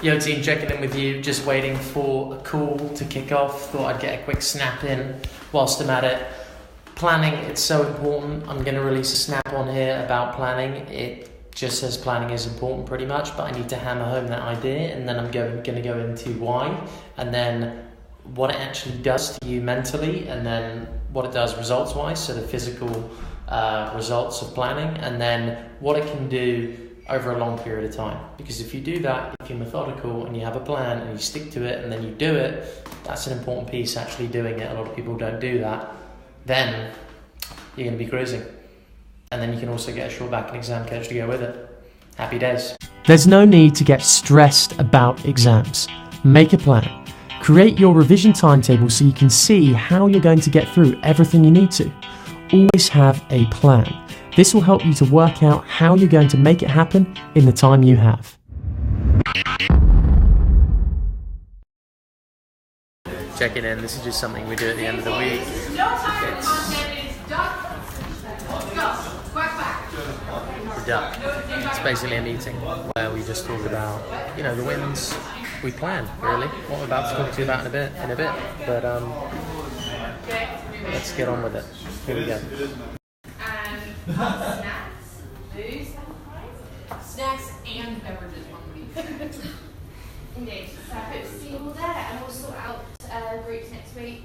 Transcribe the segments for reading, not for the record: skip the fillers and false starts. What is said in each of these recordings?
Yo team, checking in with you, just waiting for a call to kick off. Thought I'd get a quick snap in whilst I'm at it. Planning, it's so important. I'm going to release a snap on here about planning. It just says planning is important pretty much, but I need to hammer home that idea, and then I'm going to go into why, and then what it actually does to you mentally, and then what it does results wise, so the physical results of planning, and then what it can do over a long period of time. Because if you do that, if you're methodical and you have a plan and you stick to it and then you do it, that's an important piece, actually doing it. A lot of people don't do that. Then you're going to be cruising. And then you can also get a short back and exam coach to go with it. Happy days. There's no need to get stressed about exams. Make a plan. Create your revision timetable so you can see how you're going to get through everything you need to. Always have a plan. This will help you to work out how you're going to make it happen in the time you have. Checking in, this is just something we do at the end of the week. It's the duck. It's basically a meeting where we just talk about, the wins. We plan, really, what we're about to talk to you about in a bit. But let's get on with it. Here we go. Snacks, booze, snacks and beverages one week. Indeed. So I hope to see you all there. I'm also out groups next week.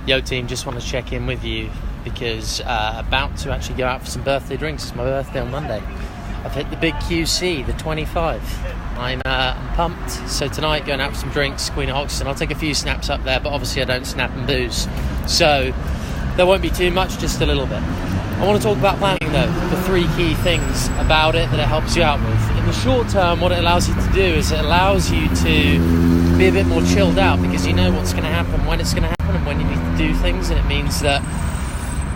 Yo team, just want to check in with you because about to actually go out for some birthday drinks. It's my birthday on Monday. I've hit the big QC, the 25. I'm pumped. So tonight, going out for some drinks, Queen of Hoxton. I'll take a few snaps up there, but obviously I don't snap and booze. So there won't be too much, just a little bit. I want to talk about planning though, the 3 key things about it that it helps you out with. In the short term, what it allows you to do is it allows you to be a bit more chilled out because you know what's going to happen, when it's going to happen and when you need to do things, and it means that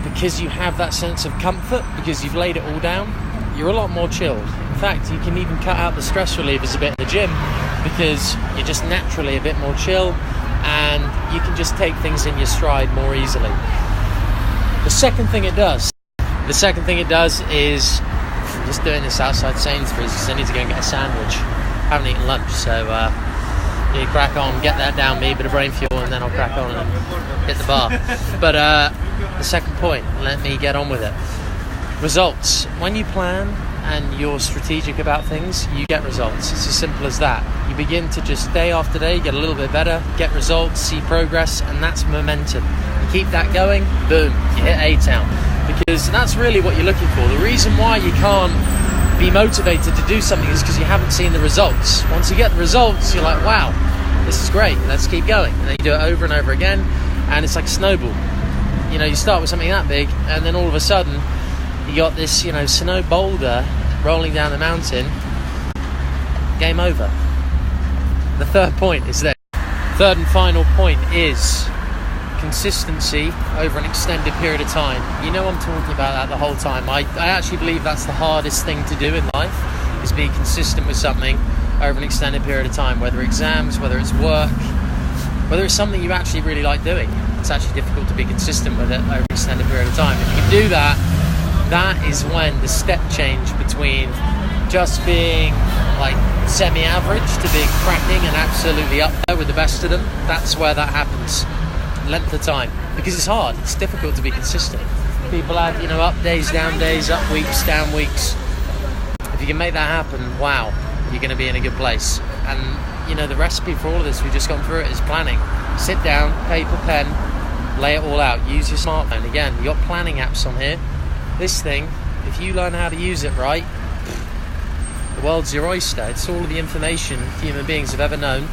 because you have that sense of comfort, because you've laid it all down, you're a lot more chilled. In fact, you can even cut out the stress relievers a bit in the gym because you're just naturally a bit more chill and you can just take things in your stride more easily. The second thing it does is, I'm just doing this outside Sainsbury's because I need to go and get a sandwich. I haven't eaten lunch, so you crack on, get that down me, bit of brain fuel, and then I'll crack on and hit the bar. But the second point, let me get on with it. Results. When you plan and you're strategic about things, you get results. It's as simple as that. You begin to just day after day get a little bit better, get results, see progress, and that's momentum. You keep that going, boom, you hit A-Town. Because that's really what you're looking for. The reason why you can't be motivated to do something is because you haven't seen the results. Once you get the results, you're like, wow, this is great, let's keep going. And then you do it over and over again, and it's like a snowball. You start with something that big, and then all of a sudden, you got this, snow boulder rolling down the mountain. Game over. The third point is there. Third and final point is consistency over an extended period of time. I'm talking about that the whole time. I actually believe that's the hardest thing to do in life, is be consistent with something over an extended period of time, whether exams, whether it's work, whether it's something you actually really like doing. It's actually difficult to be consistent with it over an extended period of time. If you can do that, that is when the step change between just being like semi-average to being cracking and absolutely up there with the best of them, that's where that happens. Length of time, because it's hard, it's difficult to be consistent. People have up days, down days, up weeks, down weeks. If you can make that happen, wow, you're going to be in a good place. And the recipe for all of this, we've just gone through it, is planning. Sit down, paper, pen, lay it all out. Use your smartphone. Again, you got planning apps on here. This thing, if you learn how to use it right, the world's your oyster. It's all of the information human beings have ever known.